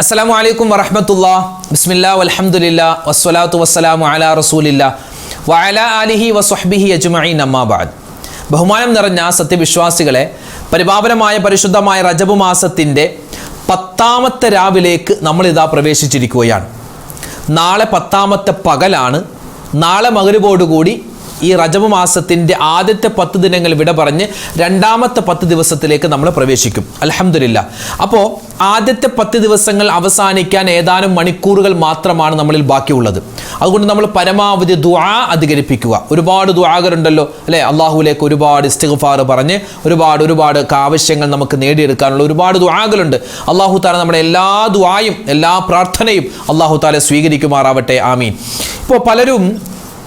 അസ്സലാമു അലൈക്കും വറഹ്മത്തുള്ളാഹി ബിസ്മില്ലാഹി വൽഹംദുലില്ലാ വസ്സലാത്തു വസ്സലാമു അലാ റസൂലില്ലാ വഅലാ ആലിഹി വസ്വഹ്ബിഹി അജ്മഈൻ അമ്മാ ബഅദ്. ബഹുമാനം നിറഞ്ഞ സത്യവിശ്വാസികളെ, പരിപാവനമായ പരിശുദ്ധമായ റജബ് മാസത്തിൻ്റെ 10ാമത്തെ രാവിലേക്ക് നമ്മളിതാ പ്രവേശിച്ചിരിക്കുകയാണ്. നാളെ 10ാമത്തെ പകലാണ്. നാളെ മഗ്‌രിബോടുകൂടി ഈ റജബ് മാസത്തിൻ്റെ ആദ്യത്തെ 10 ദിനങ്ങൾ വിട പറഞ്ഞ് രണ്ടാമത്തെ 10 ദിവസത്തിലേക്ക് നമ്മൾ പ്രവേശിക്കും. അൽഹംദുലില്ലാഹ്. അപ്പോൾ ആദ്യത്തെ 10 ദിവസങ്ങൾ അവസാനിക്കാൻ ഏതാനും മണിക്കൂറുകൾ മാത്രമാണ് നമ്മളിൽ ബാക്കിയുള്ളത്. അതുകൊണ്ട് നമ്മൾ പരമാവധി ദുആ അധികരിപ്പിക്കുക. ഒരുപാട് ദുആകളുണ്ടല്ലോ അല്ലേ? അള്ളാഹുവിലേക്ക് ഒരുപാട് ഇസ്തിഗ്ഫാർ പറഞ്ഞ് ഒരുപാട് ആവശ്യങ്ങൾ നമുക്ക് നേടിയെടുക്കാനുള്ള ഒരുപാട് ദുആകളുണ്ട്. അള്ളാഹു താല നമ്മുടെ എല്ലാ ദുആയും എല്ലാ പ്രാർത്ഥനയും അള്ളാഹു താല സ്വീകരിക്കുമാറാവട്ടെ. ആമീൻ. ഇപ്പോൾ പലരും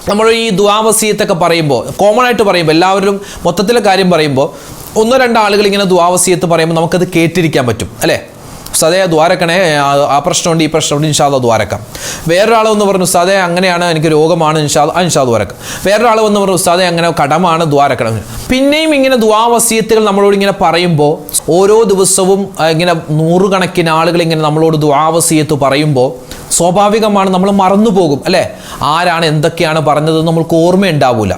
നമ്മൾ ഈ ദുആ വസിയത്തൊക്കെ പറയുമ്പോൾ, കോമൺ ആയിട്ട് പറയുമ്പോൾ, എല്ലാവരും മൊത്തത്തിലെ കാര്യം പറയുമ്പോൾ 1-2 ആളുകൾ ഇങ്ങനെ ദുആ വസിയത്ത് പറയുമ്പോൾ നമുക്കത് കേട്ടിരിക്കാൻ പറ്റും അല്ലേ? ഉസ്താദേ ദ്വാരക്കണേ, ആ പ്രശ്നമുണ്ട് ഈ പ്രശ്നമുണ്ട്, ഇൻഷാ അല്ലാഹ് ദ്വാരക്കാം. വേറൊരാൾ വന്ന് പറഞ്ഞു ഉസ്താദേ അങ്ങനെയാണ്, എനിക്ക് രോഗമാണ്, ഇൻഷാ അല്ലാഹ് ദ്വാരക്കാം. വേറൊരാൾ വന്ന് പറഞ്ഞു ഉസ്താദേ അങ്ങനെ കടമാണ്, ദ്വാരക്കണം. പിന്നെയും ഇങ്ങനെ ദുആ വസിയത്തുകൾ നമ്മളോട് ഇങ്ങനെ പറയുമ്പോൾ, ഓരോ ദിവസവും ഇങ്ങനെ 100 കണക്കിന് ആളുകൾ ഇങ്ങനെ നമ്മളോട് ദുആ വസിയത്ത് പറയുമ്പോൾ സ്വാഭാവികമാണ് നമ്മൾ മറന്നു പോകും അല്ലേ? ആരാണ് എന്തൊക്കെയാണ് പറഞ്ഞതെന്ന് നമ്മൾക്ക് ഓർമ്മയുണ്ടാവില്ല,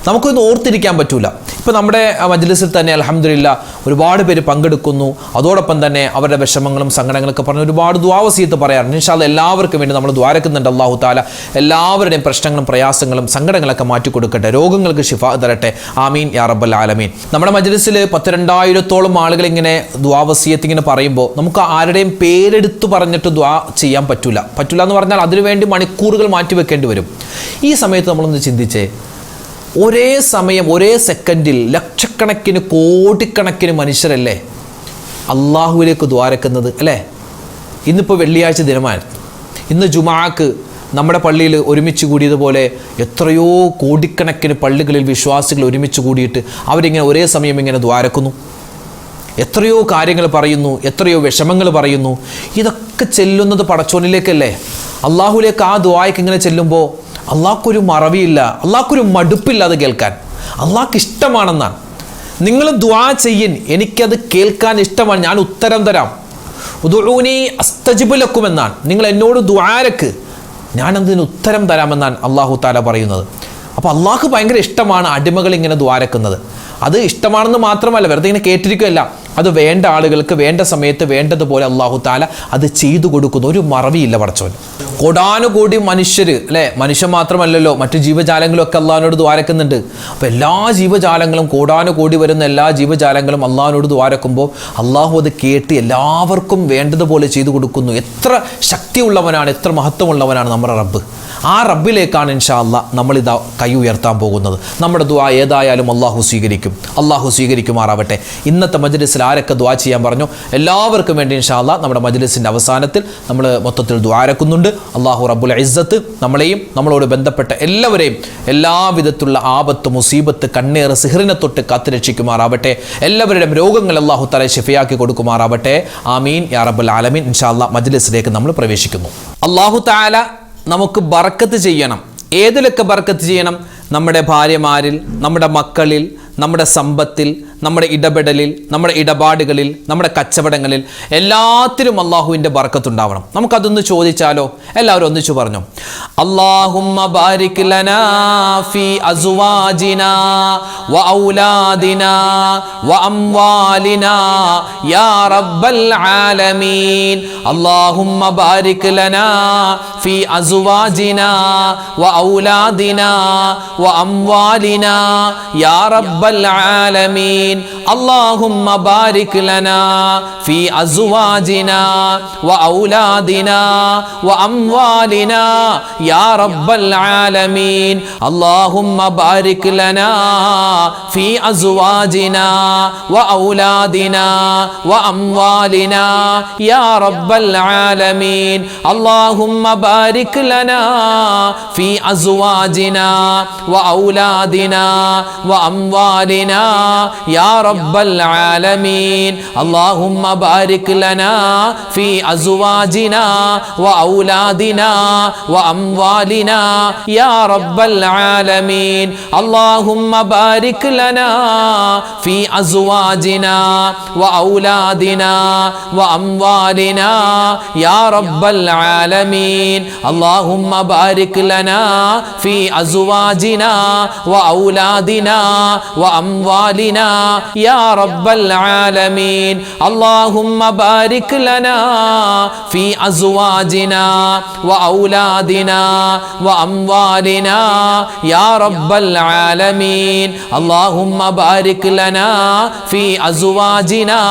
നമുക്കൊന്നും ഓർത്തിരിക്കാൻ പറ്റൂല. ഇപ്പോൾ നമ്മുടെ മജ്‌ലിസിൽ തന്നെ അൽഹംദുലില്ലാഹ് ഒരുപാട് പേര് പങ്കെടുക്കുന്നു. അതോടൊപ്പം തന്നെ അവരുടെ വിഷമങ്ങളും സങ്കടങ്ങളൊക്കെ പറഞ്ഞ് ഒരുപാട് ദുആ വസിയത്ത് പറയാറുണ്ട്. ഇൻഷാ അല്ലാഹ് എല്ലാവർക്കും വേണ്ടി നമ്മൾ ദ്വാരക്കുന്നുണ്ട്. അല്ലാഹു തആല എല്ലാവരുടെയും പ്രശ്നങ്ങളും പ്രയാസങ്ങളും സങ്കടങ്ങളൊക്കെ മാറ്റിക്കൊടുക്കട്ടെ, രോഗങ്ങൾക്ക് ശിഫ തരട്ടെ. ആമീൻ യാ റബ്ബൽ ആലമീൻ. നമ്മുടെ മജ്‌ലിസിൽ 10,000-2000-ഓളം ആളുകൾ ഇങ്ങനെ ദുആ വസിയത്ത് ഇങ്ങനെ പറയുമ്പോൾ നമുക്ക് ആരുടെയും പേരെടുത്ത് പറഞ്ഞിട്ട് ദുആ ചെയ്യാൻ പറ്റൂല എന്ന് പറഞ്ഞാൽ അതിനുവേണ്ടി മണിക്കൂറുകൾ മാറ്റി വെക്കേണ്ടി വരും. ഈ സമയത്ത് നമ്മളൊന്ന് ചിന്തിച്ചേ, ഒരേ സമയം ഒരേ സെക്കൻഡിൽ ലക്ഷക്കണക്കിന് കോടിക്കണക്കിന് മനുഷ്യരല്ലേ അള്ളാഹുവിലേക്ക് ദ്വാരക്കുന്നത് അല്ലേ? ഇന്നിപ്പോൾ വെള്ളിയാഴ്ച ദിനമാണ്. ഇന്ന് ജുമാക്ക് നമ്മുടെ പള്ളിയിൽ ഒരുമിച്ച് കൂടിയതുപോലെ എത്രയോ കോടിക്കണക്കിന് പള്ളികളിൽ വിശ്വാസികൾ ഒരുമിച്ച് കൂടിയിട്ട് അവരിങ്ങനെ ഒരേ സമയം ഇങ്ങനെ ദ്വാരക്കുന്നു. എത്രയോ കാര്യങ്ങൾ പറയുന്നു, എത്രയോ വിഷമങ്ങൾ പറയുന്നു. ഇതൊക്കെ ചെല്ലുന്നത് പടച്ചോനിലേക്കല്ലേ? അള്ളാഹുലേക്ക് ആ ദ്വായ്ക്ക് ഇങ്ങനെ ചെല്ലുമ്പോൾ അള്ളാഹ്ക്കൊരു മറവിയില്ല, അള്ളാഹ്ക്കൊരു മടുപ്പില്ല അത് കേൾക്കാൻ. അള്ളാഹ്ക്ക് ഇഷ്ടമാണെന്നാണ്. നിങ്ങൾ ദുആ ചെയ്യിൻ, എനിക്കത് കേൾക്കാൻ ഇഷ്ടമാണ്, ഞാൻ ഉത്തരം തരാം. ഉദ്ഉനി അസ്തജിബ് ലക്കും എന്നാണ്. നിങ്ങൾ എന്നോട് ദുആരക്ക്, ഞാനതിന് ഉത്തരം തരാമെന്നാണ് അള്ളാഹു താല പറയുന്നത്. അപ്പോൾ അള്ളാഹ്ക്ക് ഭയങ്കര ഇഷ്ടമാണ് അടിമകൾ ഇങ്ങനെ ദ്വാരക്കുന്നത്. അത് ഇഷ്ടമാണെന്ന് മാത്രമല്ല, വെറുതെ ഇങ്ങനെ കേട്ടിരിക്കുകയല്ല, അത് വേണ്ട ആളുകൾക്ക് വേണ്ട സമയത്ത് വേണ്ടതുപോലെ അള്ളാഹു താല അത് ചെയ്തു കൊടുക്കുന്നു. ഒരു മറവിയില്ല പടച്ചോൻ. കോടാനുകോടി മനുഷ്യർ അല്ലേ? മനുഷ്യൻ മാത്രമല്ലല്ലോ, മറ്റു ജീവജാലങ്ങളും ഒക്കെ അള്ളാഹിനോട് ദ്വാരക്കുന്നുണ്ട്. അപ്പോൾ എല്ലാ ജീവജാലങ്ങളും, കോടാനുകോടി വരുന്ന എല്ലാ ജീവജാലങ്ങളും അള്ളാഹിനോട് ദ്വാരക്കുമ്പോൾ അള്ളാഹു അത് കേട്ട് എല്ലാവർക്കും വേണ്ടതുപോലെ ചെയ്തു കൊടുക്കുന്നു. എത്ര ശക്തിയുള്ളവനാണ്, എത്ര മഹത്വമുള്ളവനാണ് നമ്മുടെ റബ്ബ്. ആ റബ്ബിലേക്കാണ് ഇൻഷാ അല്ലാഹ് നമ്മളിതാ കൈ ഉയർത്താൻ പോകുന്നത്. നമ്മുടെ ദുആ ഏതായാലും അള്ളാഹു സ്വീകരിക്കും. അള്ളാഹു സ്വീകരിക്കുമാറാവട്ടെ. ഇന്നത്തെ മജ്‌ലിസിൽ ആരൊക്കെ ദുആ ചെയ്യാൻ പറഞ്ഞു എല്ലാവർക്കും വേണ്ടി ഇൻഷാ അല്ലാഹ് നമ്മുടെ മജ്‌ലിസിൻ്റെ അവസാനത്തിൽ നമ്മൾ മൊത്തത്തിൽ ദുആരക്കുന്നുണ്ട്. അള്ളാഹു റബ്ബുൽ ഇസ്സത്ത് നമ്മളെയും നമ്മളോട് ബന്ധപ്പെട്ട എല്ലാവരെയും എല്ലാവിധത്തിലുള്ള ആപത്ത്, മുസീബത്ത്, കണ്ണേറ്, സിഹ്റിനെ തൊട്ട് കാത്തുരക്ഷിക്കുമാറാവട്ടെ. എല്ലാവരുടെയും രോഗങ്ങൾ അള്ളാഹു തആല ശിഫയാക്കി കൊടുക്കുമാറാവട്ടെ. ആമീൻ യാ റബ്ബൽ ആലമീൻ. ഇൻഷാ അല്ലാഹ് മജ്‌ലിസിലേക്ക് നമ്മൾ പ്രവേശിക്കുന്നു. അള്ളാഹു തആല നമുക്ക് ബർക്കത്ത് ചെയ്യണം. ഏതിലൊക്കെ ബർക്കത്ത് ചെയ്യണം? നമ്മുടെ ഭാര്യമാരിൽ, നമ്മുടെ മക്കളിൽ, നമ്മുടെ സമ്പത്തിൽ, നമ്മുടെ ഇടപെടലിൽ, നമ്മുടെ ഇടപാടുകളിൽ, നമ്മുടെ കച്ചവടങ്ങളിൽ, എല്ലാത്തിലും അള്ളാഹുവിൻ്റെ ബർക്കത്തുണ്ടാവണം. നമുക്കതൊന്ന് ചോദിച്ചാലോ? എല്ലാവരും ഒന്നിച്ചു പറഞ്ഞു, അല്ലാഹുമ്മ ബാരിക് ലനാ ഫീ അസ്വാജിനാ വ ഔലാദിനാ വ അംവാലിനാ യാ റബ്ബൽ ആലമീൻ. അല്ലാഹുമ്മ ബാരിക് ലനാ ഫീ അസ്വാജിനാ വ ഔലാദിനാ വ അംവാലിനാ യാ റബ്ബൽ ആലമീൻ. اللهم بارك لنا في أزواجنا وأولادنا وأموالنا يا رب العالمين. اللهم بارك لنا في أزواجنا وأولادنا وأموالنا يا رب العالمين. اللهم بارك لنا في أزواجنا وأولادنا وأموالنا وأموالنا يا رب العالمين اللهم بارك لنا في أزواجنا وأولادنا وأموالنا يا رب العالمين اللهم بارك لنا في أزواجنا وأولادنا وأموالنا يا رب العالمين اللهم بارك لنا في أزواجنا وأولادنا وأموالنا يا رب العالمين اللهم بارك لنا في أزواجنا وأولادنا وأموالنا يا رب العالمين اللهم بارك لنا في أزواجنا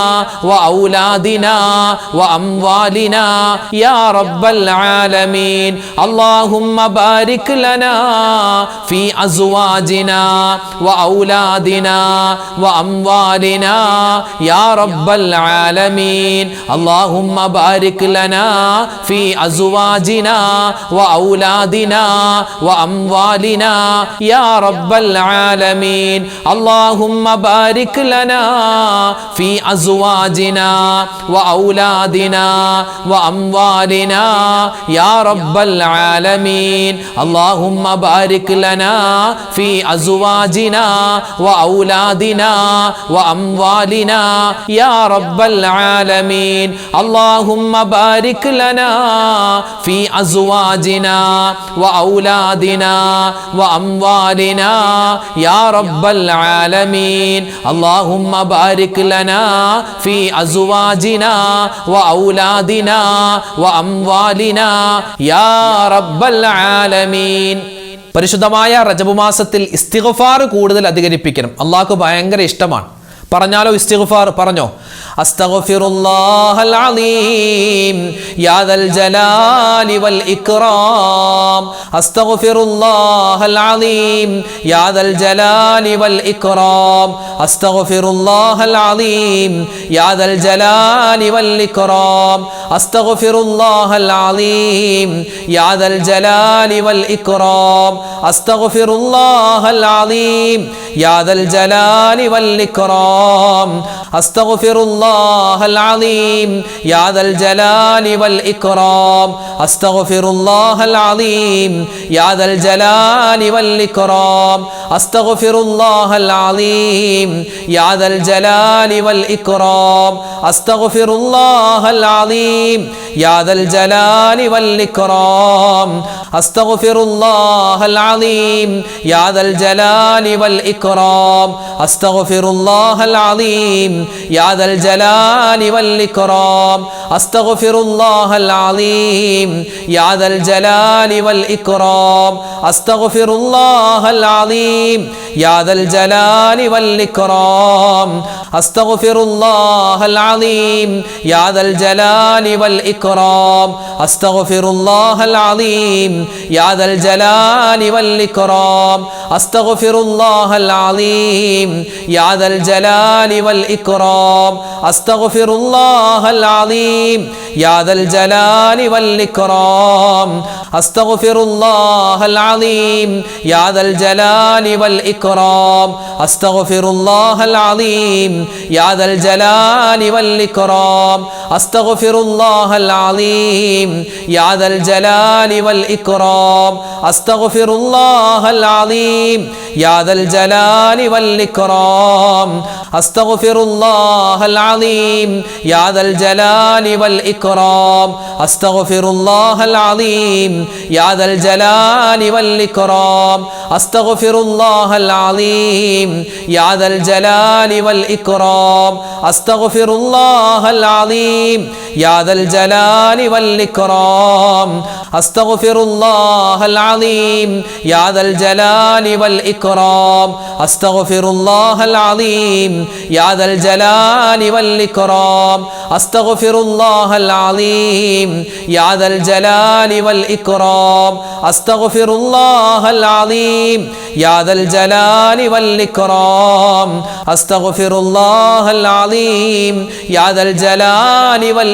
وأولادنا وأموالنا يا رب العالمين اللهم بارك لنا في أزواجنا وأولادنا وأموالنا يا رب العالمين اللهم بارك لنا في أزواجنا وأولادنا وأموالنا يا رب العالمين اللهم بارك لنا في أزواجنا وأولادنا وأموالنا يا رب العالمين اللهم بارك لنا في أزواجنا وأولادنا وأموالنا يا رب العالمين اللهم بارك لنا في أزواجنا وأولادنا وأموالنا يا رب العالمين اللهم بارك لنا في أزواجنا وأولادنا وأموالنا يا رب العالمين പരിശുദ്ധമായ റജബ് മാസത്തിൽ ഇസ്തിഗ്ഫാർ കൂടുതൽ അധികരിപ്പിക്കണം. അള്ളാഹ്ക്ക് ഭയങ്കര ഇഷ്ടമാണ്. പറഞ്ഞാലോ ഇസ്തിഗ്ഫാർ പറഞ്ഞോ അസ്തഗ്ഫിറുല്ലാഹൽ അലീം യാ ദൽ ജലാലി വൽ ഇക്റാം അസ്തഗ്ഫിറുല്ലാഹൽ അലീം യാ ദൽ ജലാലി വൽ ഇക്റാം അസ്തഗ്ഫിറുല്ലാഹൽ അലീം യാ ദൽ ജലാലി വൽ ഇക്റാം അസ്തഗ്ഫിറുല്ലാഹൽ അലീം യാ ദൽ ജലാലി വൽ ഇക്റാം അസ്തഗ്ഫിറുല്ലാഹൽ അലീം യാ ദൽ ജലാലി വൽ ഇക്റാം അസ്തഗ്ഫിറുല്ലാഹൽ അലീം യാ ദൽ ജലാലി വൽ ഇക്റാം അസ്തഗ്ഫിറുല്ലാഹൽ അലീം യാ ദൽ ജലാലി വൽ ഇക്റാം അസ്തഗ്ഫിറുല്ലാഹൽ അലീം യാ ദൽ ജലാലി വൽ ഇക്റാം അസ്തഗ്ഫിറുല്ലാഹൽ അലീം യാ ദൽ ജലാലി വൽ ഇക്റാം അസ്തഗ്ഫിറുല്ലാഹൽ അലീം യാ ദൽ ജലാലി വൽ ഇക്റാം അസ്തഗ്ഫിറുല്ലാഹൽ അലീം യാ ദൽ ജലാലി വൽ ഇക്റാം അസ്തഗ്ഫിറുല്ലാഹൽ അലീം യാ ദൽ ജലാലി വൽ ഇക്റാം അസ്തഗ്ഫിറുല്ലാഹൽ അലീം യാ ദൽ ജലാലി വൽ ഇക്റാം അസ്തഗ്ഫിറുല്ലാഹൽ അലീം യാ ദൽ ജലാലി വൽ ഇക്റാം അസ്തഗ്ഫിറുല്ലാഹൽ അലീം യാ ദൽ ജലാലി വൽ ഇക്റാം അസ്തഗ്ഫിറുല്ലാഹൽ അലീം യാ ദൽ ജലാലി വൽ ഇക്റാം അസ്തഗ്ഫിറുല്ലാഹൽ അലീം യാ ദൽ ജലാലി വൽ ഇക്റാം അസ്തഗ്ഫിറുല്ലാഹൽ അലീം യാ ദൽ ജലാലി വൽ ഇക്റാം അസ്തഗ്ഫിറുല്ലാഹൽ അലീം യാ ദൽ ജലാലി വൽ ഇക്റാം അസ്തഗ്ഫിറുല്ലാഹൽ അലീം യാ ദൽ ജലാലി വൽ ഇക്റാം അസ്തഗ്ഫിറുല്ലാഹൽ അലീം യാ ദൽ ജലാലി വൽ ഇക്റാം അസ്തഗ്ഫിറുല്ലാഹൽ അലീം യാ ദൽ ജലാലി വൽ ഇക്റാം അസ്തഗ്ഫിറുല്ലാഹൽ അലീം യാ ദൽ ജലാലി വൽ ഇക്റാം അസ്തഗ്ഫിറുല്ലാഹൽ അലീം യാ ദൽ ജലാലി വൽ ഇക്റാം അസ്തഗ്ഫിറുല്ലാഹൽ അലീം യാ ദൽ ജലാലി വൽ ഇക്റാം അസ്തഗ്ഫിറുല്ലാഹൽ അലീം യാ ദൽ ജലാലി വൽ ഇക്റാം അസ്തഗ്ഫിറുല്ലാഹൽ അലീം യാ ദൽ ജലാലി വൽ ഇക്റാം അസ്തഗ്ഫിറുല്ലാഹൽ അലീം യാ ദൽ ജലാലി വൽ ഇക്റാം അസ്തഗ്ഫിറുല്ലാഹൽ അലീം യാ ദൽ ജലാലി വൽ ഇക്റാം അസ്തഗ്ഫിറുല്ലാഹൽ അലീം യാ ദൽ ജലാലി വൽ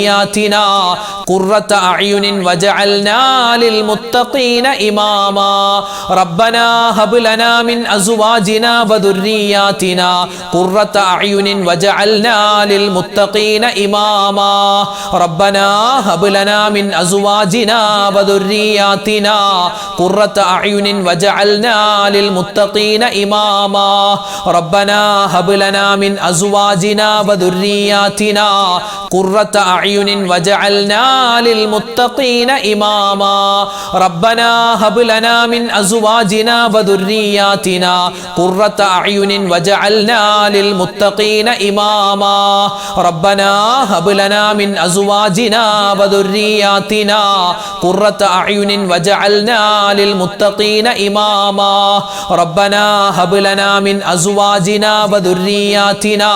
وذرياتنا قرة أعين واجعلنا للمتقين إماما ربنا هب لنا من أزواجنا وذرياتنا قرة أعين واجعلنا للمتقين إماما ربنا هب لنا من أزواجنا وذرياتنا قرة أعين واجعلنا للمتقين إماما ربنا هب لنا من أزواجنا وذرياتنا قرة أعين واجعلنا للمتقين إماما ربنا هب لنا من أزواجنا وذرياتنا قرة أعين واجعلنا للمتقين إماما ربنا هب لنا من أزواجنا وذرياتنا قرة أعين واجعلنا للمتقين إماما ربنا هب لنا من أزواجنا وذرياتنا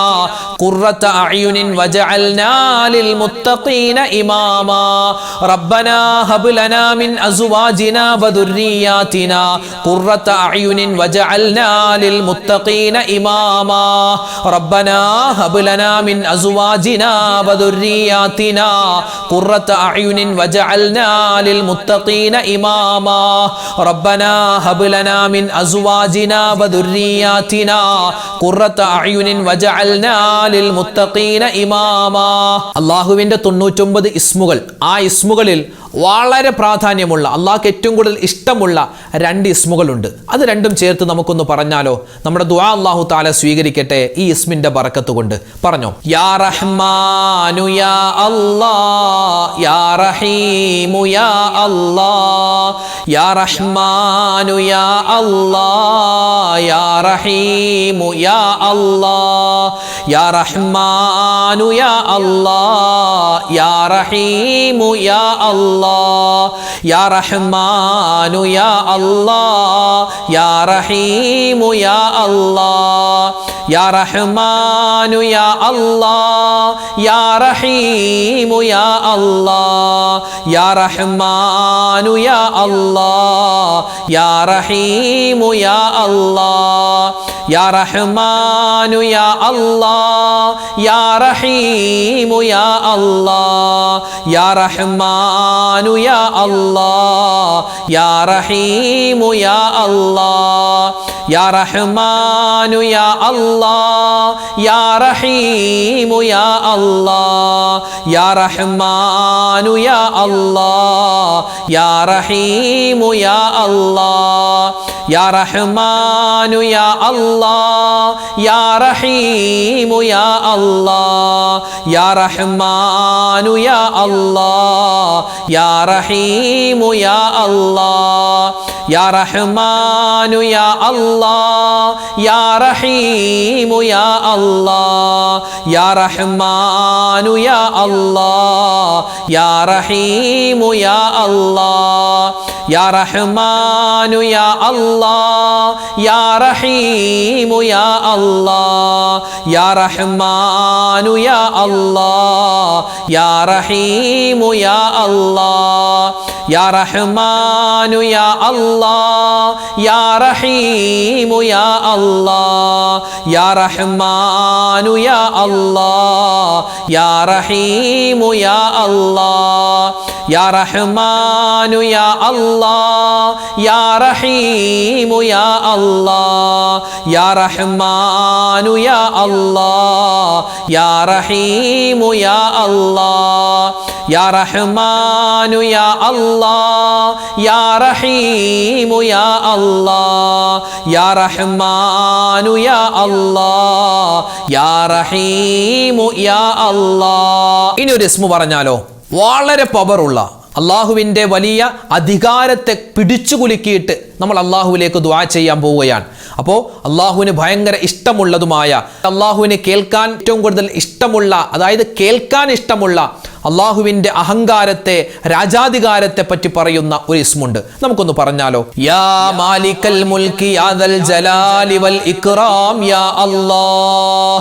قرة أعين واجعلنا للمتقين إماما ربنا هب لنا من أزواجنا وذرياتنا قرة أعين واجعلنا للمتقين إماما ربنا هب لنا من أزواجنا وذرياتنا قرة أعين واجعلنا للمتقين إماما ربنا هب لنا من أزواجنا وذرياتنا قرة أعين واجعلنا للمتقين إماما അള്ളാഹുവിൻ്റെ 99 ഇസ്മുകൾ, ആ ഇസ്മുകളിൽ വളരെ പ്രാധാന്യമുള്ള, അള്ളാഹ്ക്ക് ഏറ്റവും കൂടുതൽ ഇഷ്ടമുള്ള 2 ഇസ്മുകളുണ്ട്. അത് രണ്ടും ചേർത്ത് നമുക്കൊന്ന് പറഞ്ഞാലോ? നമ്മുടെ ദുആ അല്ലാഹു തആല സ്വീകരിക്കട്ടെ ഈ ഇസ്മിന്റെ ബറക്കത്ത് കൊണ്ട്. പറഞ്ഞോ, യാ റഹ്മാനു യാ അല്ലാഹ്, യാ റഹീമു യാ അല്ലാഹ്, യാ റഹ്മാനു യാ അല്ലാഹ്, യാ റഹീമു യാ അല്ലാഹ്, യാ റഹ്മാനു യാ അല്ലാഹ്, യാ റഹീമു യാ അല്ലാഹ്, യാ റഹ്മാനു യാ അല്ലാഹ്, യാ റഹീമു യാ അല്ലാഹ്, യാ റഹ്മാനു യാ അല്ലാഹ്, യാ റഹീമു യാ അല്ലാഹ്, യാ റഹ്മാനു യാ അല്ലാഹ്, യാ റഹീമു യാ അല്ലാഹ്, യാ റഹ്മാനു യാ അല്ലാഹ്, യാ റഹീമു യാ അല്ലാഹ്, യാ റഹ്മാനു യാ അല്ലാഹ്, യാ റഹീമു യാ അല്ലാഹ്, യാ റഹ്മാനു യാ അല്ലാഹ്, യാ റഹീമു യാ അല്ലാഹ്, യാ റഹ്മാനു യാ അല്ലാഹ്, യാ റഹീമു യാ അല്ലാഹ്, യാ റഹ്മാനു യാ അല്ലാഹ്, യാ റഹീമു യാ അല്ലാഹ്, യാ റഹ്മാനു യാ അല്ലാഹ്, യാ റഹീമു യാ അല്ലാഹ്, യാ റഹ്മാനു യാ അല്ലാഹ്, യാ റഹീമു യാ അല്ലാഹ്, യാ റഹ്മാനു യാ അല്ലാഹ്, യാ റഹീമു യാ അല്ലാഹ്, യാ റഹ്മാനു യാ അല്ലാഹ്, യാ റഹീമു യാ അല്ലാഹ്, യാ റഹ്മാനു യാ അല്ലാഹ്, യാ റഹീമു യാ അല്ലാഹ്, യാ റഹ്മാനു യാ അല്ലാഹ്, യാ റഹീമു യാ അല്ലാഹ്, യാ റഹ്മാനു യാ അല്ലാഹ്, യാ റഹീമു യാ അല്ലാഹ്, യാ റഹ്മാനു യാ അല്ലാഹ്, യാ റഹീമു യാ അല്ലാഹ്, യാ റഹ്മാനു യാ അല്ലാഹ്, യാ റഹീമു യാ അല്ലാഹ്, യാ റഹ്മാനു യാ അല്ലാഹ്, യാ റഹീമു യാ അല്ലാഹ്, യാ റഹ്മാനു യാ അല്ലാഹ്, യാ റഹീമു യാ അല്ലാഹ്. ഇനി ഒരു ഇസ്മു പറഞ്ഞാലോ? വളരെ പവറുള്ള, അള്ളാഹുവിൻ്റെ വലിയ അധികാരത്തെ പിടിച്ചുകുലുക്കിയിട്ട് നമ്മൾ അള്ളാഹുവിലേക്ക് ദുആ ചെയ്യാൻ പോവുകയാണ്. അപ്പോൾ അള്ളാഹുവിന് ഭയങ്കര ഇഷ്ടമുള്ളതുമായ, അള്ളാഹുവിന് കേൾക്കാൻ ഏറ്റവും കൂടുതൽ ഇഷ്ടമുള്ള, അതായത് കേൾക്കാൻ ഇഷ്ടമുള്ള അള്ളാഹുവിൻ്റെ അഹങ്കാരത്തെ, രാജാധികാരത്തെ പറ്റി പറയുന്ന ഒരു ഇസ്മുണ്ട്. നമുക്കൊന്ന് പറഞ്ഞാലോ? യാ മാലിക്കൽ മുൽക്കി യാ ദൽ ജലാലി വൽ ഇക്റാം യാ അല്ലാഹ്,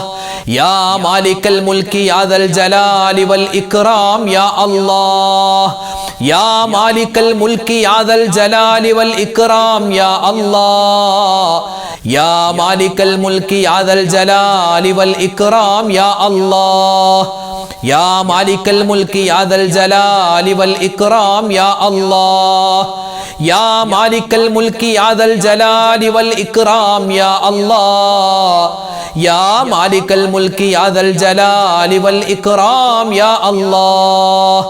യാ മാലിക്കൽ മുൽക്കി യാ ദൽ ജലാലി വൽ ഇക്റാം യാ അല്ലാഹ്, യാ മാലിക്കൽ മുൽക്കി യാ ദൽ ജലാലി വൽ ഇക്റാം യാ അല്ലാഹ്, യാ മാലിക്കൽ മുൽക്കി യാ ദൽ ജലാലി വൽ ഇക്റാം യാ അല്ലാഹ്, യാ മാലിക്കൽ മുൽക്കി യാ ദൽ ജലാലി വൽ ഇക്റാം യാ അല്ലാഹ് യാ മാലിക്കൽ മുൽക്കി യാ ദൽ ജലാലി വൽ ഇക്റാം യാ അല്ലാഹ് യാ മാലിക്കൽ മുൽക്കി യാ ദൽ ജലാലി വൽ ഇക്റാം യാ അല്ലാഹ്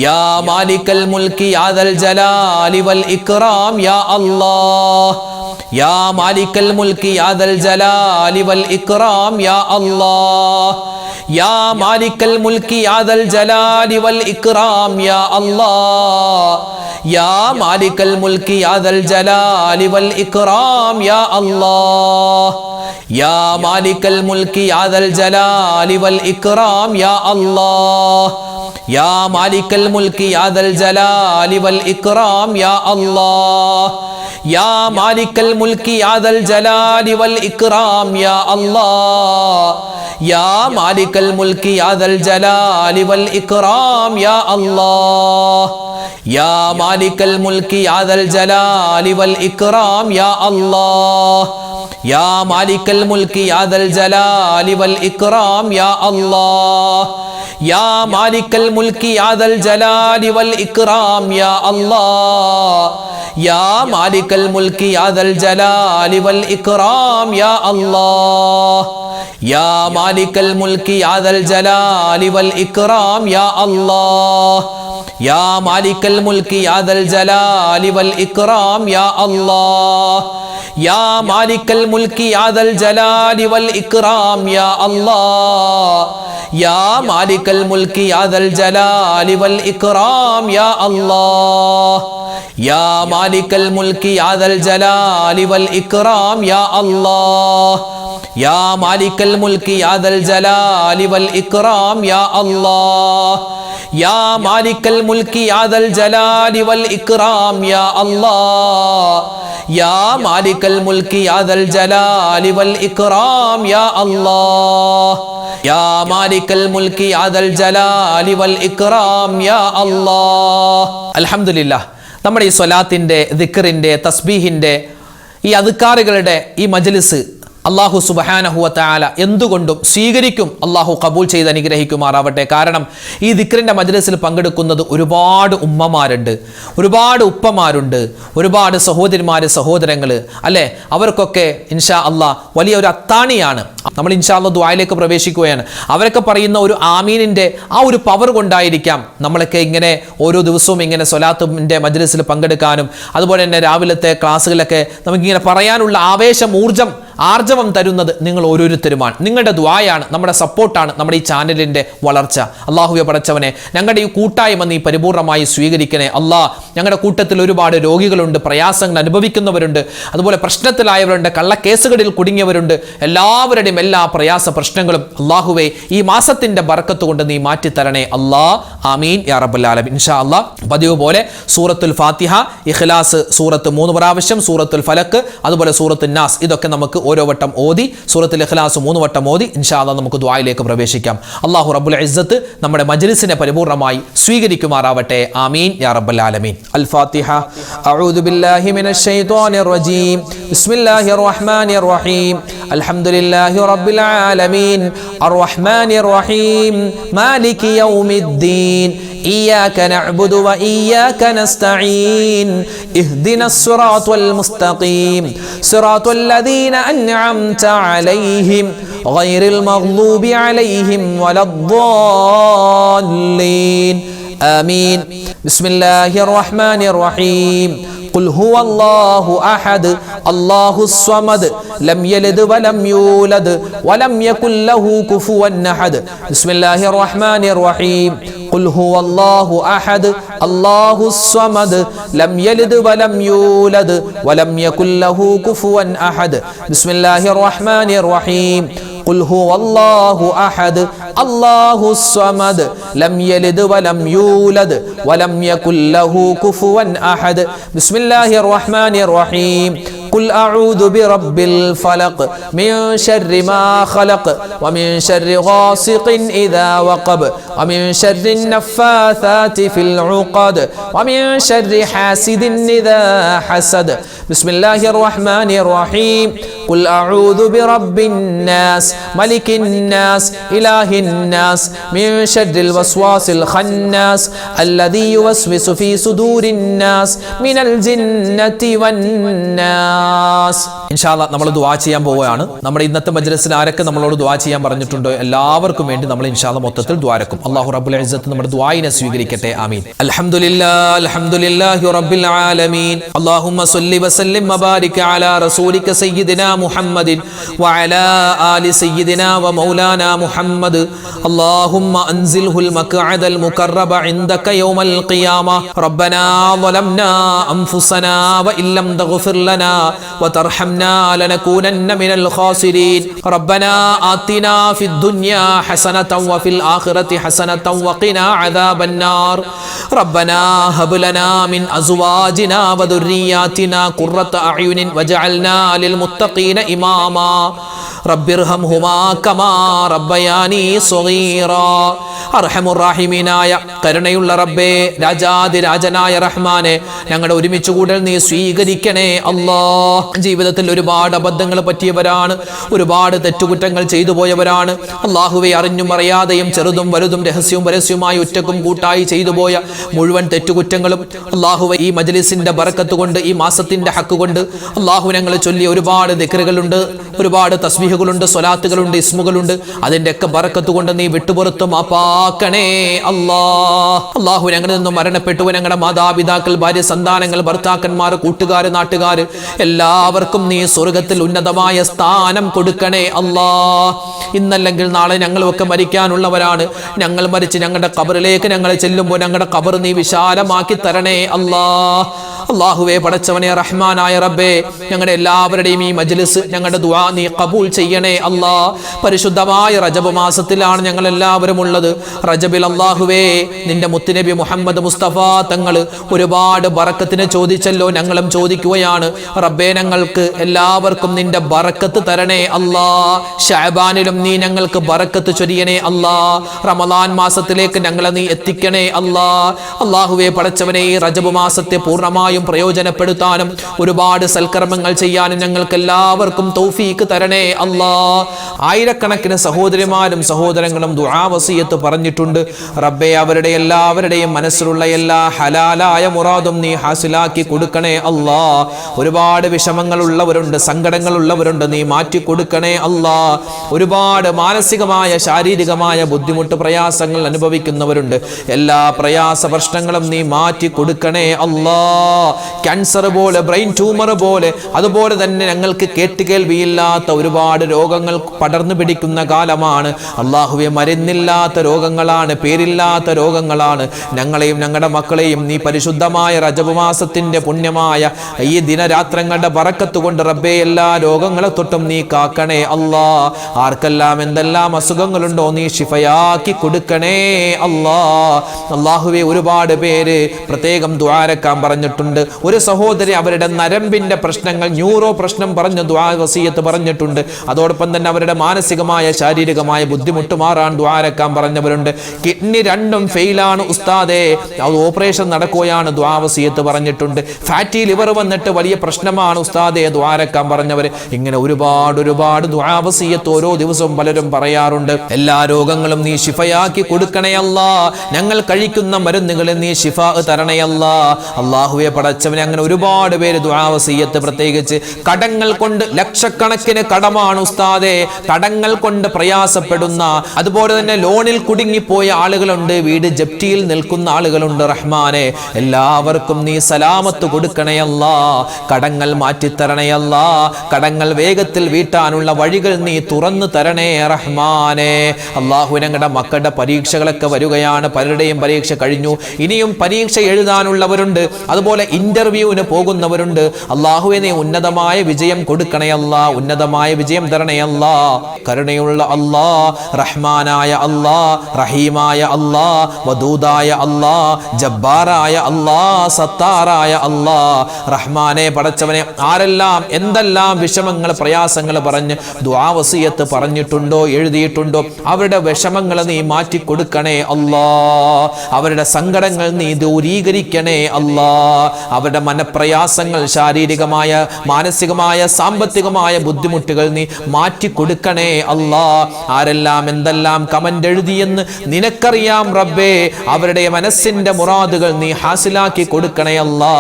യാ മാലിക്കൽ മുൽക്കി യാ ദൽ ജലാലി വൽ ഇക്റാം യാ അല്ലാഹ് യാ മാലിക്കൽ മുൽക്കി യാ ദൽ ജലാലി വൽ ഇക്റാം യാ അല്ലാഹ് യാ മാലിക്കൽ മുൽക്കി യാ ദൽ ജലാലി വൽ ഇക്റാം യാ അല്ലാഹ് യാ മാലിക്കൽ മുൽക്കി യാ ദൽ ജലാലി വൽ ഇക്റാം യാ അല്ലാഹ് യാ മാലിക്കൽ മുൽക്കി യാ ദൽ ജലാലി വൽ ഇക്റാം യാ അല്ലാഹ് യാ മാലിക്കൽ മുൽക്കി യാ ദൽ ജലാലി വൽ ഇക്റാം യാ അല്ലാഹ് യാ മാലിക്കൽ മുൽക്കി യാ ദൽ ജലാലി വൽ ഇക്റാം യാ അല്ലാഹ് യാ മാലിക്കൽ മുൽക്കി യാ ദൽ ജലാലി വൽ ഇക്റാം യാ അല്ലാഹ് യാ മാലിക്കൽ മുൽക്കി യാ ദൽ ജലാലി വൽ ഇക്റാം യാ അല്ലാഹ് യാ മാലിക്കൽ മുൽക്കി യാ ദൽ ജലാലി വൽ ഇക്റാം യാ അല്ലാഹ് യാ മാലിക്കൽ മുൽക്കി യാ ദൽ ജലാലി വൽ ഇക്റാം യാ അല്ലാഹ് യാ മാലിക്കൽ മുൽക്കി യാ ദൽ ജലാലി വൽ ഇക്റാം യാ അല്ലാഹ് യാ മാലിക്കൽ മുൽക്കി യാ ദൽ ജലാലി വൽ ഇക്റാം യാ അല്ലാഹ് യാ മാലിക്കൽ മുൽക്കി യാ ദൽ ജലാലി വൽ ഇക്റാം യാ അല്ലാഹ് യാ മാലിക്കൽ മുൽക്കി യാ ദൽ ജലാലി വൽ ഇക്റാം യാ അല്ലാഹ് യാ മാലിക്കൽ മുൽക്കി യാ ദൽ ജലാലി വൽ ഇക്റാം യാ അല്ലാഹ് യാ മാലിക്കൽ മുൽക്കി യാ ദൽ ജലാലി വൽ ഇക്റാം യാ അല്ലാഹ് യാ മാലിക്കൽ മുൽക്കി യാ ദൽ ജലാലി വൽ ഇക്റാം യാ അല്ലാഹ് യാ മാലിക്കൽ മുൽക്കി യാ ദൽ ജലാലി വൽ ഇക്റാം യാ അല്ലാഹ് യാ മാലിക്കൽ മുൽക്കി യാ ദൽ ജലാലി വൽ ഇക്റാം യാ അല്ലാഹ് യാ മാലിക്കൽ മുൽക്കി യാ ദൽ ജലാലി വൽ ഇക്റാം യാ അല്ലാഹ്. അൽഹംദുലില്ലാഹ്, നമ്മുടെ ഈ സ്വലാത്തിന്റെ, ദിക്റിന്റെ, തസ്ബീഹിന്റെ, ഈ അദ്കാറുകളുടെ ഈ മജ്ലിസ് അല്ലാഹു സുബ്ഹാനഹു വ തആല എന്തുകൊണ്ടും സ്വീകരിക്കും. അല്ലാഹു ഖബൂൽ ചെയ്ത് അനുഗ്രഹിക്കുമാറാവട്ടെ. കാരണം ഈ ദിക്റിന്റെ മജ്ലിസിൽ പങ്കെടുക്കുന്നത് ഒരുപാട് ഉമ്മമാരുണ്ട്, ഒരുപാട് ഉപ്പമാരുണ്ട്, ഒരുപാട് സഹോദരിമാര്, സഹോദരങ്ങൾ അല്ലേ. അവർക്കൊക്കെ ഇൻഷാ അല്ലാഹ് വലിയ ഒരു അത്താണിയാണ്. നമ്മൾ ഇൻഷാ അല്ലാഹ് ദുആയിലേക്ക് പ്രവേശിക്കുകയാണ്. അവരൊക്കെ പറയുന്ന ഒരു ആമീനിന്റെ ആ ഒരു പവർ കൊണ്ടായിരിക്കാം നമ്മളൊക്കെ ഇങ്ങനെ ഓരോ ദിവസവും ഇങ്ങനെ സ്വലാത്തിന്റെ മജ്ലിസിൽ പങ്കെടുക്കാനും അതുപോലെ തന്നെ രാവിലത്തെ ക്ലാസ്സുകളിലൊക്കെ നമുക്കിങ്ങനെ പറയാനുള്ള ആവേശം, ആർജവം തരുന്നത് നിങ്ങൾ ഓരോരുത്തരുമാണ്. നിങ്ങളുടെ ദുആയാണ്, നമ്മുടെ സപ്പോർട്ടാണ് നമ്മുടെ ഈ ചാനലിന്റെ വളർച്ച. അല്ലാഹുവേ പടച്ചവനെ, ഞങ്ങളുടെ ഈ കൂട്ടായ്മ നീ പരിപൂർണമായി സ്വീകരിക്കണേ അല്ലാഹ്. ഞങ്ങളുടെ കൂട്ടത്തിൽ ഒരുപാട് രോഗികളുണ്ട്, പ്രയാസങ്ങൾ അനുഭവിക്കുന്നവരുണ്ട്, അതുപോലെ പ്രശ്നത്തിലായവരുണ്ട്, കള്ളക്കേസുകളിൽ കുടുങ്ങിയവരുണ്ട്. എല്ലാവരുടെയും എല്ലാ പ്രയാസ പ്രശ്നങ്ങളും അല്ലാഹുവേ ഈ മാസത്തിന്റെ ബർക്കത്ത് കൊണ്ട് നീ മാറ്റിത്തരണേ അല്ലാഹ്. ആമീൻ യാ റബ്ബൽ ആലമീൻ. ഇൻഷാ അല്ലാഹ് പതിവ് പോലെ സൂറത്തുൽ ഫാത്തിഹ, ഇഖ്ലാസ് സൂറത്ത് 3 പ്രാവശ്യം, സൂറത്തുൽ ഫലക്ക്, അതുപോലെ സൂറത്തുൻ നാസ്, ഇതൊക്കെ നമുക്ക് ഓരോ വട്ടം ഓതി, സൂറത്തുൽ ഇഖ്ലാസ് 3 വട്ടം ഓതി ഇൻഷാ അല്ലാഹ് നമുക്ക് ദുആയിലേക്ക് പ്രവേശിക്കാം. അല്ലാഹു റബ്ബുൽ ഇസ്സത്ത് നമ്മുടെ മജ്ലിസിനെ പരിപൂർണമായി സ്വീകരിക്കുമാറാവട്ടെ. ആമീൻ യാ റബ്ബൽ ആലമീൻ. അൽ ഫാത്തിഹ. അഊദു ബില്ലാഹി മിനശ് ശൈത്വാനിർ റജീം. ബിസ്മില്ലാഹിർ റഹ്മാനിർ റഹീം. അൽഹംദുലില്ലാഹി റബ്ബിൽ ആലമീൻ. അർറഹ്മാനിർ റഹീം. മാലികി യൗമിദ്ദീൻ. إياك نعبد وإياك نستعين اهدنا الصراط المستقيم صراط الذين أنعمت عليهم غير المغضوب عليهم ولا الضالين آمين. بسم الله الرحمن الرحيم. قل هو الله أحد الله الصمد لم يلد ولم يولد ولم يكن له كفوا أحد. بسم الله الرحمن الرحيم. قل هو الله أحد الله الصمد لم يلد ولم يولد ولم يكن له كفوا أحد. بسم الله الرحمن الرحيم. قل هو الله أحد الله الصمد لم يلد ولم يولد ولم يكن له كفوا أحد. بسم الله الرحمن الرحيم. قل أعوذ برب الفلق من شر ما خلق ومن شر غاسق إذا وقب ومن شر النفاثات في العقد ومن شر حاسد إذا حسد. بسم الله الرحمن الرحيم. ഖുൽ അഊദു ബിറബ്ബിന്നാസ് മലിക്കിന്നാസ് ഇലാഹിന്നാസ് മിൻ ശർരിൽ വസ്വാസിൽ ഖന്നാസ് അല്ലദീ യുവസ്വിസു ഫീ സുദൂരിന്നാസ് മിനൽ ജിന്നതി വന്നാസ്. ഇൻഷാ അല്ലാഹ് നമ്മൾ ദുആ ചെയ്യാൻ പോവുകയാണ്. നമ്മുടെ ഇന്നത്തെ മജ്ലിസിൽ ആരൊക്കെ നമ്മളോട് ദുആ ചെയ്യാൻ പറഞ്ഞിട്ടുണ്ടോ എല്ലാവർക്കും വേണ്ടി നമ്മൾ ഇൻഷാ അല്ലാഹ് മൊത്തത്തിൽ ദുആരക്കും. അല്ലാഹു റബ്ബുൽ ഇസ്സത്ത് നമ്മുടെ ദുആയിനെ സ്വീകരിക്കട്ടെ. ആമീൻ. അൽഹംദുലില്ലാഹി റബ്ബിൽ ആലമീൻ. അല്ലാഹുമ്മ സ്വല്ലി വസല്ലിം വബാരിക് അലാ റസൂലിക സയ്യിദിനാ മുഹമ്മദിൻ വഅലാ ആലി സയ്യിദിനാ വമൗലാനാ മുഹമ്മദ്. അല്ലാഹുമ്മ അൻസിൽഹുൽ മഖഅദൽ മുഖറബ ഇൻദക യൗമൽ ഖിയാമ. റബ്ബനാ ളലംനാ അൻഫുസനാ വഇല്ലം തഗ്ഫിർ ലനാ വതർഹംനാ ലനകൂനന്ന മിനൽ ഖാസിരീൻ. റബ്ബനാ ആതിനാ ഫിദ് ദുനിയാ ഹസനതൻ വഫിൽ ആഖിറതി ഹസനതൻ വഖിനാ അദാബൻ നാർ. റബ്ബനാ ഹബ് ലനാ മിൻ അസ്വാജിനാ വദുർരിയാതിനാ ഖുർറത അഅ്യുനിൻ വജഅൽനാ ലിൽ മുത്തഖീന ഇമാമാ. റബ്ബിർഹംഹുമാ കമാ റബ്ബയാനി സ്വഗീറാ. അർഹമുർ റഹീമീനായ കരുണയുള്ള റബ്ബേ, രാജാതിരാജനായ റഹ്മാനെ, ഞങ്ങളുടെ ഒരുമിച്ച് കൂടൽ നീ സ്വീകരിക്കണേ അല്ലാഹ്. ജീവിതത്തിൽ ഒരുപാട് അബദ്ധങ്ങൾ പറ്റിയവരാണ്, ഒരുപാട് തെറ്റുകുറ്റങ്ങൾ ചെയ്തു പോയവരാണ്. അല്ലാഹുവേ, അറിഞ്ഞും അറിയാതെയും ചെറുതും വലുതും രഹസ്യവും പരസ്യവുമായി ഒറ്റക്കും കൂട്ടായി ചെയ്തു പോയ മുഴുവൻ തെറ്റുകുറ്റങ്ങളും അല്ലാഹുവേ ഈ മജ്ലിസിന്റെ ബറക്കത്ത് കൊണ്ട്, ഈ മാസത്തിന്റെ ഹക്ക് കൊണ്ട് അല്ലാഹു ഞങ്ങൾ ചൊല്ലിയ ഒരുപാട് ദിക്റുകളുണ്ട്, ഒരുപാട് തസ്ബീഹുകളുണ്ട്, സ്വലാത്തുകളുണ്ട്, ഇസ്മുകളുണ്ട്. അതിന്റെ ഒക്കെ ബറക്കത്ത് കൊണ്ട് നീ വിട്ടുപുറത്ത് മാപ്പാക്കണേ അല്ലാഹ്. അല്ലാഹു ഞങ്ങളിൽ നിന്നും മരണപ്പെട്ടു ഞങ്ങളുടെ മാതാപിതാക്കൾ, ഭാര്യ, സന്താനങ്ങൾ, ഭർത്താക്കന്മാർ, കൂട്ടുകാർ, നാട്ടുകാർ എല്ലാവർക്കും നീ സ്വർഗത്തിൽ ഉന്നതമായ സ്ഥാനം കൊടുക്കണേ അല്ലാഹ്. ഇന്നല്ലെങ്കിൽ നാളെ ഞങ്ങളൊക്കെ മരിക്കാനുള്ളവരാണ്. ഞങ്ങൾ മരിച്ച് ഞങ്ങളുടെ ഖബറിലേക്ക് ഞങ്ങൾ ചെല്ലുമ്പോൾ ഞങ്ങളുടെ ഖബർ നീ വിശാലമാക്കി തരണേ അല്ലാഹ്. അല്ലാഹുവേ, പടച്ചവനെ, റഹ്മാനായ റബ്ബേ, ഞങ്ങളുടെ എല്ലാവരുടെയും ഈ മജ്ലിസ്, ഞങ്ങളുടെ ദുആ നീ ഖബൂൽ ചെയ്യണേ അല്ലാഹ്. പരിശുദ്ധമായ റജബ് മാസത്തിലാണ് ഞങ്ങൾ എല്ലാവരും ഉള്ളത്. റജബിൽ അല്ലാഹുവേ, നിന്റെ മുത്തുനബി മുഹമ്മദ് മുസ്തഫ തങ്ങൾ ഒരുപാട് ബറക്കത്തിനെ ചോദിച്ചല്ലോ, ഞങ്ങളും ചോദിക്കുകയാണ് റബ്ബേ. ഞങ്ങൾക്ക് എല്ലാവർക്കും നിന്റെ ബറക്കത്ത് തരണേ അല്ലാഹ്. ശഅബാനിലും നീ ഞങ്ങൾക്ക് ബറക്കത്ത് ചൊരിയണേ അല്ലാഹ്. റമളാൻ മാസത്തിലേക്ക് ഞങ്ങളെ നീ എത്തിക്കണേ അല്ലാഹ്. അല്ലാഹുവേ, പടച്ചവനെ, ഈ റജബ് മാസത്തെ പൂർണ്ണമായും പ്രയോജനപ്പെടുത്താനും ഒരുപാട് സൽക്കർമ്മങ്ങൾ ചെയ്യാനും ഞങ്ങൾക്ക് എല്ലാവർക്കും തൗഫീക്ക് തരണേ അല്ലാഹ്. ആയിരക്കണക്കിന് സഹോദരിമാരും സഹോദരങ്ങളും ദുആ വസിയത്ത് പറഞ്ഞിട്ടുണ്ട്. റബ്ബേ, അവരുടെ എല്ലാവരുടെയും മനസ്സിലുള്ള എല്ലാ ഹലാലായ മുറാദും നീ ഹാസിലാക്കി കൊടുക്കണേ അല്ലാഹ്. ഒരുപാട് വിഷമങ്ങളുള്ളവരുണ്ട്, സങ്കടങ്ങളുള്ളവരുണ്ട്, നീ മാറ്റി കൊടുക്കണേ അല്ലാഹ്. ഒരുപാട് മാനസികമായ ശാരീരികമായ ബുദ്ധിമുട്ട്, പ്രയാസങ്ങൾ അനുഭവിക്കുന്നവരുണ്ട്. എല്ലാ പ്രയാസ പ്രശ്നങ്ങളും നീ മാറ്റി കൊടുക്കണേ അല്ലാഹ്. ക്യാൻസർ പോലെ, ബ്രെയിൻ ട്യൂമർ പോലെ, അതുപോലെ തന്നെ ഞങ്ങൾക്ക് കേട്ടുകേൾവിയില്ലാത്ത ഒരുപാട് രോഗങ്ങൾ പടർന്നു പിടിക്കുന്ന കാലമാണ് അല്ലാഹുവേ. മരുന്നില്ലാത്ത രോഗങ്ങളാണ്, പേരില്ലാത്ത രോഗങ്ങളാണ്. ഞങ്ങളെയും ഞങ്ങളുടെ മക്കളെയും നീ പരിശുദ്ധമായ റജബ് മാസത്തിന്റെ പുണ്യമായ ഈ ദിനരാത്രങ്ങളുടെ ബറക്കത്ത് കൊണ്ട് റബ്ബേ എല്ലാ രോഗങ്ങളെ തൊട്ടും നീ കാക്കണേ അല്ലാഹ്. ആർക്കെല്ലാം എന്തെല്ലാം അസുഖങ്ങളുണ്ടോ നീ ശിഫയാക്കി കൊടുക്കണേ അല്ലാഹ്. അല്ലാഹുവേ, ഒരുപാട് പേര് പ്രത്യേകം ദുആരക്കാൻ പറഞ്ഞിട്ടുണ്ട്. ഒരു സഹോദരി അവരുടെ നരമ്പിന്റെ പ്രശ്നങ്ങൾ, ന്യൂറോ പ്രശ്നം പറഞ്ഞ് ദുആ വസിയത്ത് പറഞ്ഞിട്ടുണ്ട്. അതോടൊപ്പം തന്നെ അവരുടെ മാനസികമായ ശാരീരികമായ ബുദ്ധിമുട്ട് മാറാൻ ദുആരക്കാൻ പറഞ്ഞവരുണ്ട്. കിഡ്നി രണ്ടും ഫെയിലാണ് ഉസ്താദേ, അത് ഓപ്പറേഷൻ നടക്കുകയാണ്, ദുആ വസിയത്ത് പറഞ്ഞിട്ടുണ്ട്. ഫാറ്റി ലിവർ വന്നിട്ട് വലിയ പ്രശ്നമാണ് ഉസ്താദേ, ദുആരക്കാൻ പറഞ്ഞവർ. ഇങ്ങനെ ഒരുപാട് ദുആ വസിയത്ത് ഓരോ ദിവസവും പലരും പറയാറുണ്ട്. എല്ലാ രോഗങ്ങളും നീ ശിഫയാക്കി കൊടുക്കണേ അല്ലാഹ്. ഞങ്ങൾ കഴിക്കുന്ന മരുന്നുകളിൽ നീ ശിഫാ തരണേ അല്ലാഹ്. അല്ലാഹുവേ, പടച്ചവനെ, അങ്ങനെ ഒരുപാട് പേര് ദുആ വസിയത്ത്, പ്രത്യേകിച്ച് കടങ്ങൾ കൊണ്ട്, ലക്ഷക്കണക്കിന് കടമാണ് ഉസ്താദേ, കടങ്ങൾ കൊണ്ട് പ്രയാസപ്പെടുന്ന, അതുപോലെ തന്നെ ലോണിൽ കുടുങ്ങിപ്പോയ ആളുകളുണ്ട്, വീട് ജപ്തിയിൽ നിൽക്കുന്ന ആളുകളുണ്ട്. റഹ്മാനെ, എല്ലാവർക്കും നീ സലാമത്ത് കൊടുക്കണേ അല്ലാഹ്. കടങ്ങൾ മാറ്റിത്തരണേ അല്ലാഹ്. കടങ്ങൾ വേഗത്തിൽ വീട്ടാനുള്ള വഴികൾ നീ തുറന്നു തരണേ റഹ്മാനെ. അല്ലാഹു, ഞങ്ങളുടെ മക്കളുടെ പരീക്ഷകളൊക്കെ വരികയാണ്. പലരുടെയും പരീക്ഷ കഴിഞ്ഞു, ഇനിയും പരീക്ഷ എഴുതാനുള്ളവരുണ്ട്, അതുപോലെ ഇന്റർവ്യൂവിന് പോകുന്നവരുണ്ട്. അല്ലാഹുവേ, നീ ഉന്നതമായ വിജയം കൊടുക്കണേ അല്ലാഹ്. ഉന്നതമായ വിജയം തരണേ അല്ലാഹ്. കരുണയുള്ള അല്ലാഹ്, റഹ്മാനായ അല്ലാഹ്, റഹീമായ അല്ലാഹ്, വദൂദായ അല്ലാഹ്, ജബ്ബാറായ അല്ലാഹ്, സത്താറായ അല്ലാഹ്. റഹ്മാനെ, പടച്ചവനെ, ആരെല്ലാം എന്തെല്ലാം വിഷമങ്ങൾ, പ്രയാസങ്ങൾ പറഞ്ഞ് ദുആ വസിയത്ത് പറഞ്ഞിട്ടുണ്ടോ, എഴുതിയിട്ടുണ്ടോ, അവരുടെ വിഷമങ്ങൾ നീ മാറ്റി കൊടുക്കണേ അല്ലാഹ്. അവരുടെ സങ്കടങ്ങൾ നീ ദൂരീകരിക്കണേ അല്ലാഹ്. അവരുടെ മനപ്രയാസങ്ങൾ, ശാരീരികമായ മാനസികമായ സാമ്പത്തികമായ ബുദ്ധിമുട്ടുകൾ നീ മാറ്റി കൊടുക്കണേ അല്ലാ. ആരെല്ലാം എന്തെല്ലാം കമന്റ് എഴുതിയെന്ന് നിനക്കറിയാം റബ്ബേ. അവരുടെ മനസ്സിന്റെ മുറാദുകൾ നീ ഹാസിലാക്കി കൊടുക്കണേ അല്ലാ.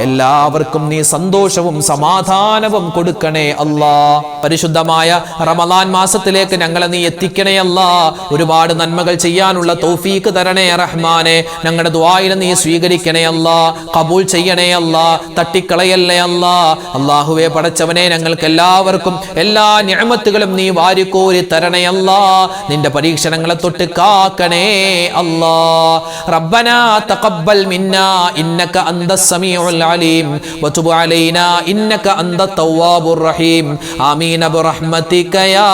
എല്ലാവർക്കും നീ സന്തോഷവും സമാധാനവും കൊടുക്കണേ അല്ലാ. പരിശുദ്ധമായ റമദാൻ മാസത്തിലേക്ക് ഞങ്ങളെ നീ എത്തിക്കണേ അല്ലാ. ഒരുപാട് നന്മകൾ ചെയ്യാനുള്ള തൗഫീക്ക് തരണേ റഹ്മാനെ. ഞങ്ങളുടെ ദുആയിനെ നീ സ്വീകരിക്കണേ അല്ലാ. ഖബൂൽ ചെയ്യണേ അല്ലാ. തട്ടിക്കളയല്ലേ അല്ലാ. അല്ലാഹുവേ പടച്ചവനെ, ഞങ്ങൾക്ക് എല്ലാവർക്കും എല്ലാ നിഅമത്തുകളും നീ വാരിക്കോരി തരണേ അല്ലാ. നിന്റെ പരീക്ഷണങ്ങളെ തൊട്ട് കാക്കണേ അല്ലാ. റബ്ബനാ തഖബ്ബൽ മിന്നാ ഇന്നക അന്തസ് സമീഉൽ അലീം വതുബ് അലൈനാ ഇന്നക അന്തത് തവ്വാബുർ റഹീം. ആമീൻ ബിറഹ്മതിക യാ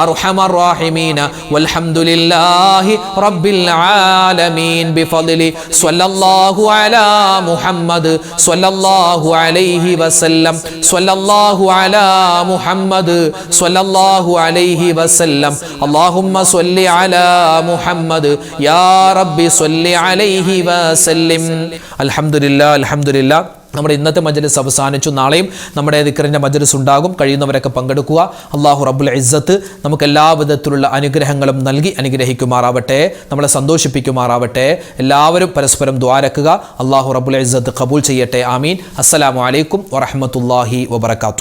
അർഹമർ റഹീമീൻ. വൽഹംദുലില്ലാഹി റബ്ബിൽ ആലമീൻ. ബിഫദ്ലി സ്വല്ലല്ലാഹു അലാ മുഹമ്മദ് സ്വല്ലല്ലാഹു അലൈഹി വസല്ലം. സ്വല്ലല്ലാഹു അലാ മുഹമ്മദ് സ്വല്ലല്ലാഹു അലൈഹി വസല്ലം. അല്ലാഹുമ്മ സ്വല്ലി അലാ മുഹമ്മദ് യാ റബ്ബി സ്വല്ലി അലൈഹി വസല്ലം. അൽഹംദുലില്ലാ, അൽഹംദുലില്ലാ. നമ്മുടെ ഇന്നത്തെ മജ്‌ലിസ് അവസാനിച്ചു. നാളെയും നമ്മുടെ ദിക്റിന്റെ മജ്‌ലിസ് ഉണ്ടാകും. കഴിയുന്നവരൊക്കെ പങ്കെടുക്കുക. അല്ലാഹു റബ്ബുൽ ഇസ്സത്ത് നമുക്ക് എല്ലാ വിധത്തിലുള്ള അനുഗ്രഹങ്ങളും നൽകി അനുഗ്രഹിക്കുമാറാവട്ടെ, നമ്മളെ സന്തോഷിപ്പിക്കുമാറാവട്ടെ. എല്ലാവരും പരസ്പരം ദുആരക്കുക. അല്ലാഹു റബ്ബുൽ ഇസ്സത്ത് ഖബൂൽ ചെയ്യട്ടെ. ആമീൻ. അസ്സലാമു അലൈക്കും വറഹ്മത്തുള്ളാഹി വബറകാതുഹു.